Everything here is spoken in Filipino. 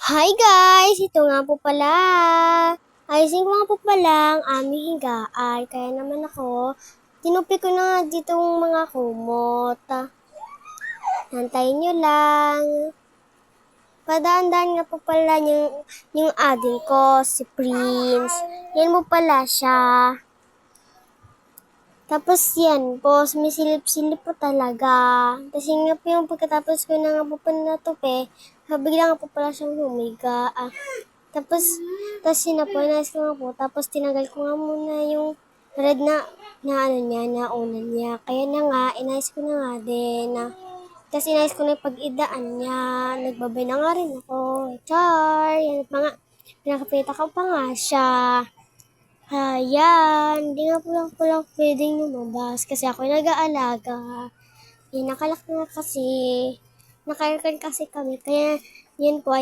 Hi guys! Ito nga po pala. Ayusin ko nga po pala ang aming higaan. Kaya naman ako, tinupi ko na nga ditong mga kumot. Hantayin nyo lang. Padaan-daan nga po pala yung ading ko, si Prince. Yan mo pala siya. Tapos yan po, sumisilip-silip po talaga. Tapos yun nga po yung pagkatapos ko na nga po pala natupi, bigla nga po pala siyang humiga. Tapos yun na po, inayos ko nga po. Tapos tinagal ko nga muna yung red na unan niya. Kaya na nga, inayos ko na nga din. Tapos inayos ko na yung pag-idaan niya. Nagbabay na nga rin ako. Char! Yan pa nga. Pinakapita ko pa nga siya. Ayan, hindi nga po lang pwedeng lumabas kasi ako nag-aalaga. Nakalak na kasi, nakarakan kasi kami, kaya yun po ay